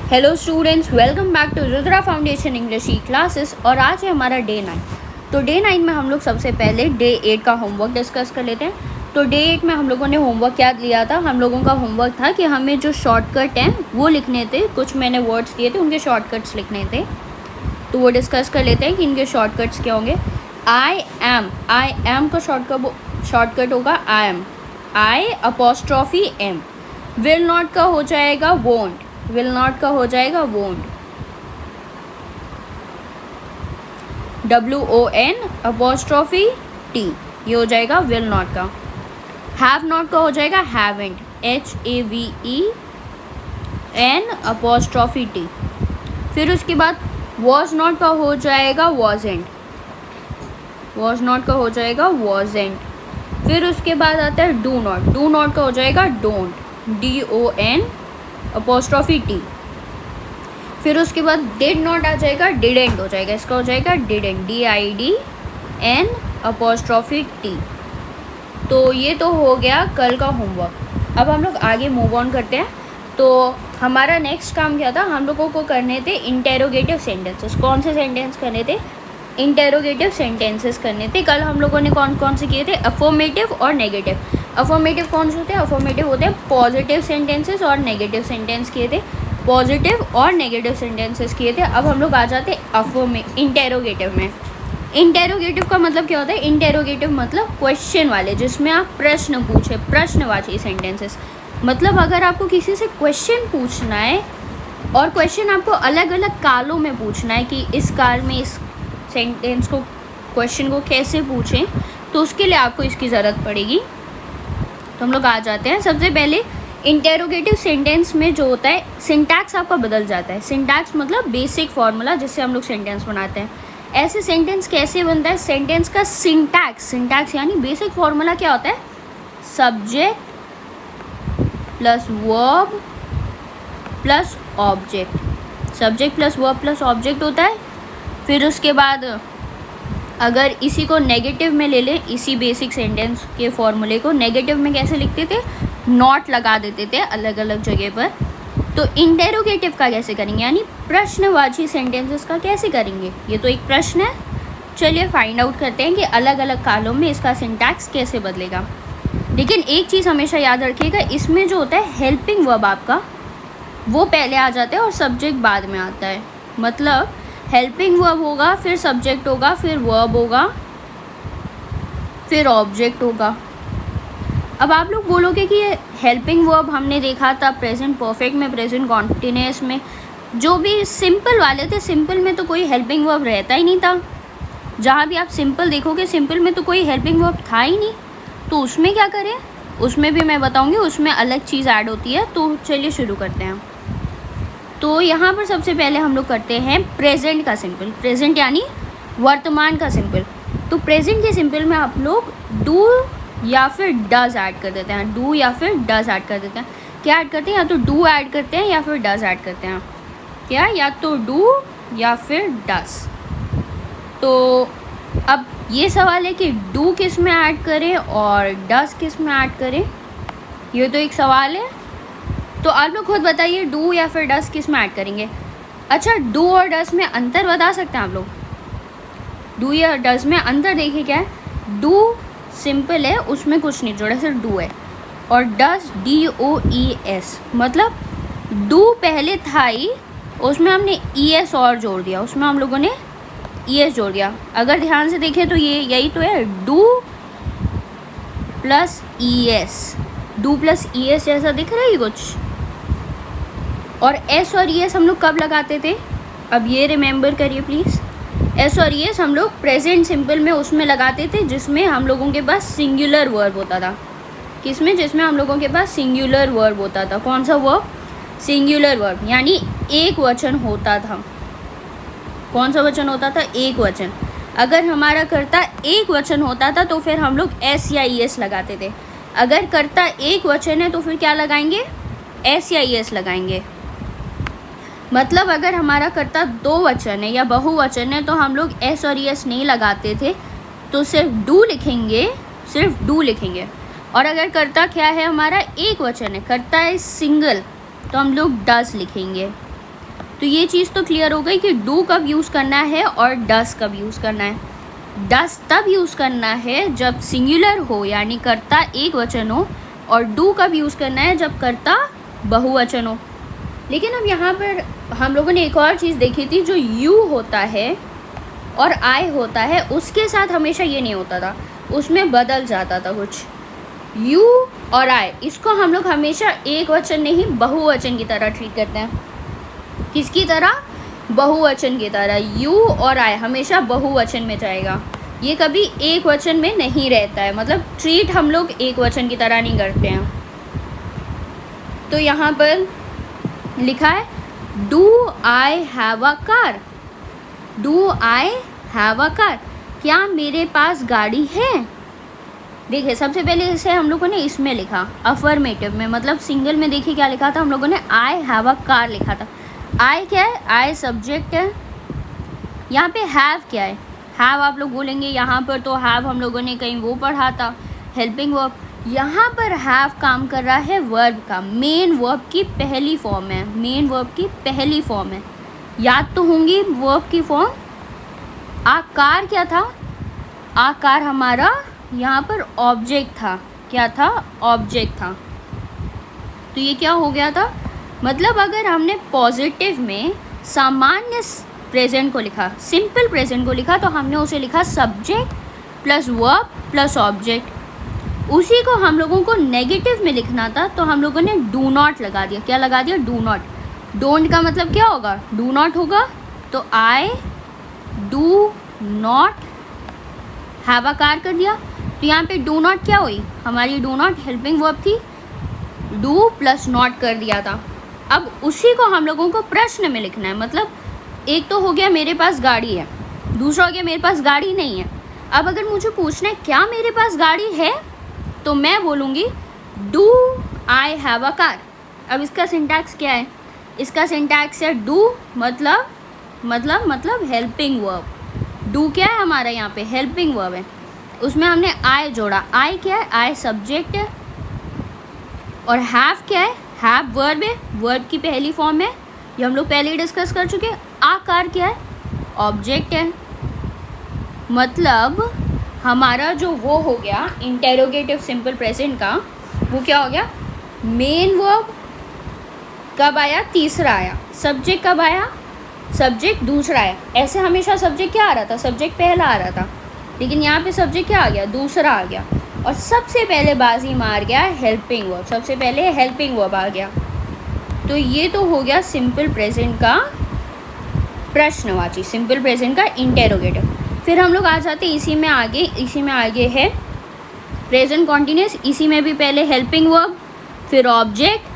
Hello students, welcome back to Rudra foundation English E classes. और आज है हमारा डे 9। तो डे 9 में हम लोग सबसे पहले डे 8 का होमवर्क डिस्कस कर लेते हैं। तो डे 8 में हम लोगों ने होमवर्क क्या लिया था? हम लोगों का होमवर्क था कि हमें जो शॉर्टकट हैं वो लिखने थे। कुछ मैंने वर्ड्स दिए थे, उनके शॉर्टकट्स लिखने थे। तो वो डिस्कस कर लेते हैं कि इनके शॉर्टकट्स क्या होंगे। आई एम का शॉर्टकट होगा I M, I apostrophe M. Will not का हो जाएगा वोंट, विल नॉट का हो जाएगा वोंट, WON अपॉस्ट्रॉफी टी, ये हो जाएगा विल नॉट का। हैव नॉट का हो जाएगा हैवेंट, HAVEN अपॉस्ट्रॉफी टी। फिर उसके बाद वॉज नॉट का हो जाएगा वॉजेंट, वॉज नॉट का हो जाएगा वॉजेंट। फिर उसके बाद आता है डू नॉट का हो जाएगा डोंट, DON अपॉस्ट्रॉफी टी। फिर उसके बाद डिड नॉट आ जाएगा डिडेंट हो जाएगा, इसका हो जाएगा डिडेंट, DIDN अपॉस्ट्रॉफी टी। तो ये तो हो गया कल का होमवर्क। अब हम लोग आगे मूव ऑन करते हैं। तो हमारा नेक्स्ट काम क्या था? हम लोगों को करने थे इंटेरोगेटिव सेंटेंसेस। कौन से सेंटेंस करने थे? इंटेरोगेटिव सेंटेंसेस करने थे। कल हम लोगों ने कौन कौन से किए थे? अफर्मेटिव और नेगेटिव। अफर्मेटिव कौन से होते हैं? अफर्मेटिव होते हैं पॉजिटिव सेंटेंसेस और नेगेटिव सेंटेंस किए थे। पॉजिटिव और नेगेटिव सेंटेंसेस किए थे। अब हम लोग आ जाते इंटेरोगेटिव में। इंटेरोगेटिव का मतलब क्या होता है? इंटेरोगेटिव मतलब क्वेश्चन वाले, जिसमें आप प्रश्न पूछे, प्रश्नवाची सेंटेंसेस। मतलब अगर आपको किसी से क्वेश्चन पूछना है और क्वेश्चन आपको अलग अलग कालों में पूछना है कि इस काल में इस सेंटेंस को, क्वेश्चन को कैसे पूछें, तो उसके लिए आपको इसकी ज़रूरत पड़ेगी। तो हम लोग आ जाते हैं। सबसे पहले इंटेरोगेटिव सेंटेंस में जो होता है, सिंटैक्स आपका बदल जाता है। सिंटैक्स मतलब बेसिक फार्मूला जिससे हम लोग सेंटेंस बनाते हैं। ऐसे सेंटेंस कैसे बनता है? सेंटेंस का सिंटैक्स यानी बेसिक फार्मूला क्या होता है? Subject plus verb plus object, subject plus verb plus object होता है। फिर उसके बाद अगर इसी को नेगेटिव में ले लें, इसी बेसिक सेंटेंस के फॉर्मूले को नेगेटिव में कैसे लिखते थे? नॉट लगा देते थे अलग अलग जगह पर। तो इंटेरोगेटिव का कैसे करेंगे, यानी प्रश्नवाची सेंटेंसेस का कैसे करेंगे? ये तो एक प्रश्न है। चलिए फाइंड आउट करते हैं कि अलग अलग कालों में इसका सिंटैक्स कैसे बदलेगा। लेकिन एक चीज़ हमेशा याद रखिएगा, इसमें जो होता है हेल्पिंग वर्ब आपका वो पहले आ जाता है और सब्जेक्ट बाद में आता है। मतलब हेल्पिंग वर्ब होगा, फिर सब्जेक्ट होगा, फिर वर्ब होगा, फिर ऑब्जेक्ट होगा। अब आप लोग बोलोगे कि ये हेल्पिंग वर्ब हमने देखा था प्रेजेंट परफेक्ट में, प्रेजेंट कॉन्टिन्यूअस में, जो भी सिंपल वाले थे, सिंपल में तो कोई हेल्पिंग वर्ब रहता ही नहीं था। जहाँ भी आप सिंपल देखोगे, सिंपल में तो कोई हेल्पिंग वर्ब था ही नहीं। तो उसमें क्या करें? उसमें भी मैं बताऊँगी, उसमें अलग चीज़ ऐड होती है। तो चलिए शुरू करते हैं। तो यहाँ पर सबसे पहले हम लोग करते हैं प्रेजेंट का सिंपल। प्रेजेंट यानी वर्तमान का सिंपल। तो प्रेजेंट के सिंपल में आप लोग डू या फिर डज ऐड कर देते हैं। डू या फिर डज ऐड कर देते हैं। क्या ऐड करते हैं? या तो डू ऐड करते हैं या फिर डज ऐड करते हैं। क्या? या तो डू या फिर डज। तो अब ये सवाल है कि डू किस में ऐड करें और डज किस में ऐड करें, ये तो एक सवाल है। तो आप लोग खुद बताइए, डू या फिर डज किस में ऐड करेंगे? अच्छा, डू और डज में अंतर बता सकते हैं आप लोग? डू या डज में अंतर देखिए क्या है। डू सिंपल है, उसमें कुछ नहीं जोड़ा, सिर्फ डू है। और डज DOES मतलब डू पहले था ही, उसमें हमने ES और जोड़ दिया, उसमें हम लोगों ने ES जोड़ दिया। अगर ध्यान से देखें तो ये यही तो है, do plus ES, do plus ES जैसा दिख रहा है कुछ। और S और ES हम लोग कब लगाते थे? अब ये रिमेंबर करिए प्लीज़। S और ES हम लोग प्रेजेंट सिंपल में उसमें लगाते थे जिसमें हम लोगों के पास सिंगुलर वर्ब होता था। किसमें? जिसमें हम लोगों के पास सिंगुलर वर्ब होता था। कौन सा वर्ब? सिंगुलर वर्ब, यानी एक वचन होता था। कौन सा वचन होता था? एक वचन। अगर हमारा कर्ता एक वचन होता था तो फिर हम लोग S या ES लगाते थे। अगर कर्ता एक वचन है तो फिर क्या लगाएंगे? S या ES लगाएंगे। मतलब अगर हमारा कर्ता दो वचन है या बहुवचन है तो हम लोग S और ES नहीं लगाते थे, तो सिर्फ डू लिखेंगे, सिर्फ डू लिखेंगे। और अगर कर्ता क्या है हमारा? एक वचन है, कर्ता है सिंगल, तो हम लोग डज लिखेंगे। तो ये चीज़ तो क्लियर हो गई कि डू कब यूज़ करना है और डस कब यूज़ करना है। डस तब यूज़ करना है जब सिंगुलर हो यानी कर्ता एक वचन हो, और डू कब यूज़ करना है जब कर्ता बहुवचन हो। लेकिन अब यहाँ पर हम लोगों ने एक और चीज़ देखी थी, जो यू होता है और आई होता है उसके साथ हमेशा ये नहीं होता था, उसमें बदल जाता था कुछ। यू और आई, इसको हम लोग हमेशा एक वचन नहीं बहुवचन की तरह ट्रीट करते हैं। किसकी तरह? बहुवचन की तरह। यू और आई हमेशा बहुवचन में जाएगा, ये कभी एक वचन में नहीं रहता है, मतलब ट्रीट हम लोग एक वचन की तरह नहीं करते हैं। तो यहाँ पर लिखा है do I have a car. Do I have a car, क्या मेरे पास गाड़ी है। देखिए सबसे पहले इसे हम लोगों ने इसमें लिखा अफर्मेटिव में, मतलब सिंगल में। देखिए क्या लिखा था हम लोगों ने, आई हैव अ कार लिखा था। आई क्या है? आई सब्जेक्ट है। यहाँ पे हैव क्या है? हैव आप लोग बोलेंगे यहाँ पर तो हैव हम लोगों ने कहीं वो पढ़ा था, हेल्पिंग वर्ब। यहाँ पर हैव काम कर रहा है वर्ब का, मेन वर्ब की पहली फॉर्म है, मेन वर्ब की पहली फॉर्म है। याद तो होंगी वर्ब की फॉर्म। आकार क्या था? आकार हमारा यहाँ पर ऑब्जेक्ट था। क्या था? ऑब्जेक्ट था। तो ये क्या हो गया था, मतलब अगर हमने पॉजिटिव में सामान्य प्रेजेंट को लिखा, सिंपल प्रेजेंट को लिखा, तो हमने उसे लिखा subject plus verb plus object. उसी को हम लोगों को नेगेटिव में लिखना था, तो हम लोगों ने डू नॉट लगा दिया। क्या लगा दिया? Do not. डोंट का मतलब क्या होगा? डू नॉट होगा। तो I do not have a car कर दिया। तो यहाँ पे डू नॉट क्या हुई? हमारी डू नॉट हेल्पिंग वर्ब थी, डू प्लस नॉट कर दिया था। अब उसी को हम लोगों को प्रश्न में लिखना है। मतलब एक तो हो गया मेरे पास गाड़ी है, दूसरा हो गया मेरे पास गाड़ी नहीं है। अब अगर मुझे पूछना है क्या मेरे पास गाड़ी है, तो मैं बोलूँगी do I have a car. अब इसका सिंटैक्स क्या है? इसका सिंटैक्स है डू मतलब हेल्पिंग वर्ब। डू क्या है हमारा यहाँ पे? हेल्पिंग वर्ब है, उसमें हमने आई जोड़ा। आई क्या है? आई सब्जेक्ट है। और हैव क्या है? हैव वर्ब है, वर्ब की पहली फॉर्म है, ये हम लोग पहले ही डिस्कस कर चुके हैं। आकार क्या है? ऑब्जेक्ट है। मतलब हमारा जो वो हो गया इंटेरोगेटिव सिंपल प्रेजेंट का, वो क्या हो गया? मेन वर्ब कब आया? तीसरा आया। सब्जेक्ट कब आया? सब्जेक्ट दूसरा आया। ऐसे हमेशा सब्जेक्ट क्या आ रहा था? सब्जेक्ट पहला आ रहा था, लेकिन यहाँ पे सब्जेक्ट क्या आ गया? दूसरा आ गया। और सबसे पहले बाजी मार गया हेल्पिंग वर्ब, सबसे पहले हेल्पिंग वर्ब आ गया। तो ये तो हो गया सिंपल प्रेजेंट का प्रश्नवाची, सिंपल प्रेजेंट का इंटेरोगेटिव। फिर हम लोग आ जाते इसी में आगे है प्रेजेंट कॉन्टिन्यूस। इसी में भी पहले हेल्पिंग वर्ब, फिर ऑब्जेक्ट,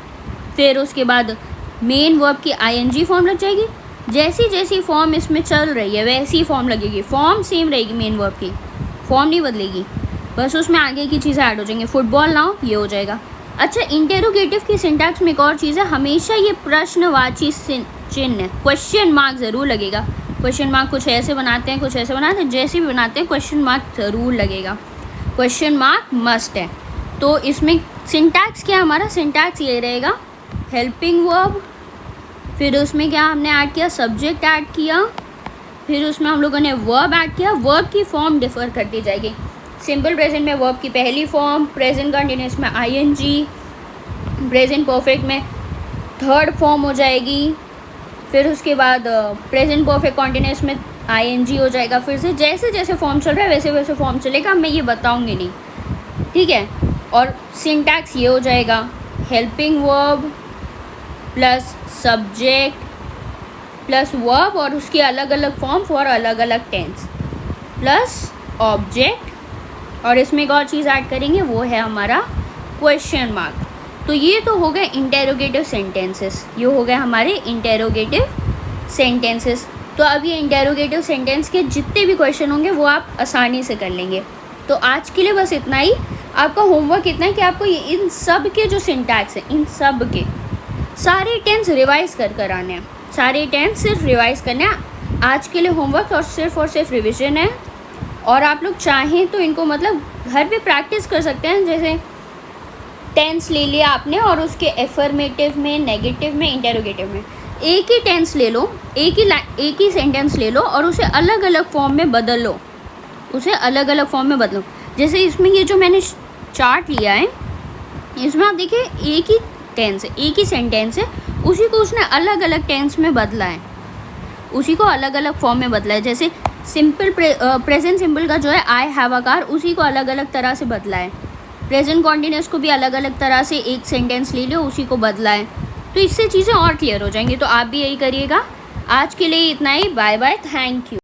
फिर उसके बाद मेन वर्ब की आईएनजी फॉर्म लग जाएगी। जैसी जैसी फॉर्म इसमें चल रही है वैसी फॉर्म लगेगी। फॉर्म सेम रहेगी, मेन वर्ब की फॉर्म नहीं बदलेगी, बस उसमें आगे की चीज़ें ऐड हो जाएंगी। फुटबॉल नाउ ये हो जाएगा। अच्छा, इंटेरोगेटिव की सिंटैक्स में एक और चीज़ है, हमेशा ये प्रश्नवाची चिन्ह क्वेश्चन मार्क ज़रूर लगेगा। क्वेश्चन मार्क कुछ ऐसे बनाते हैं, कुछ ऐसे बनाते हैं, जैसे भी बनाते हैं क्वेश्चन मार्क ज़रूर लगेगा। क्वेश्चन मार्क मस्ट है। तो इसमें सिंटैक्स क्या हमारा? सिंटैक्स ये रहेगा हेल्पिंग वर्ब, फिर उसमें क्या हमने ऐड किया? सब्जेक्ट ऐड किया, फिर उसमें हम लोगों ने वर्ब ऐड किया। वर्ब की फॉर्म डिफर करती जाएगी। सिंपल प्रेजेंट में वर्ब की पहली फॉर्म, प्रेजेंट कंटिन्यूस में आईएनजी, प्रेजेंट परफेक्ट में थर्ड फॉर्म हो जाएगी, फिर उसके बाद प्रेजेंट परफेक्ट कंटिन्यूस में आईएनजी हो जाएगा। फिर से जैसे जैसे फॉर्म चल रहा है वैसे वैसे फॉर्म चलेगा, मैं ये बताऊंगी नहीं, ठीक है। और सिंटैक्स ये हो जाएगा helping verb plus subject plus verb और उसकी अलग अलग फॉर्म फॉर अलग अलग टेंस प्लस ऑब्जेक्ट, और इसमें एक और चीज़ ऐड करेंगे वो है हमारा क्वेश्चन मार्क। तो ये तो हो गए इंटेरोगेटिव सेंटेंसेस, ये हो गए हमारे इंटेरोगेटिव सेंटेंसेस। तो अब ये इंटेरोगेटिव सेंटेंस के जितने भी क्वेश्चन होंगे वो आप आसानी से कर लेंगे। तो आज के लिए बस इतना ही। आपका होमवर्क इतना है कि आपको ये इन सब के जो सिंटैक्स हैं, इन सब के सारे टेंस रिवाइज कर आने हैं, सारे टेंस सिर्फ रिवाइज करने हैं। आज के लिए होमवर्क और सिर्फ रिविजन है। और आप लोग चाहें तो इनको मतलब घर पे प्रैक्टिस कर सकते हैं। जैसे टेंस ले लिया आपने और उसके एफर्मेटिव में, नेगेटिव में, इंटेरोगेटिव में, एक ही टेंस ले लो, एक ही सेंटेंस ले लो और उसे अलग अलग फॉर्म में बदल लो, उसे अलग अलग फॉर्म में बदलो। जैसे इसमें ये जो मैंने चार्ट लिया है, इसमें आप देखिए एक ही टेंस है, एक ही सेंटेंस है, उसी को उसने अलग अलग टेंस में बदला है, उसी को अलग अलग फॉर्म में बदला है। जैसे सिंपल प्रेजेंट सिंपल का जो है आई हैव अ कार, उसी को अलग अलग तरह से बदला है। प्रेजेंट कॉन्टिन्यूअस को भी अलग अलग तरह से एक सेंटेंस ले लो, उसी को बदला है। तो इससे चीज़ें और क्लियर हो जाएंगी। तो आप भी यही करिएगा। आज के लिए इतना ही। Bye bye, thank you.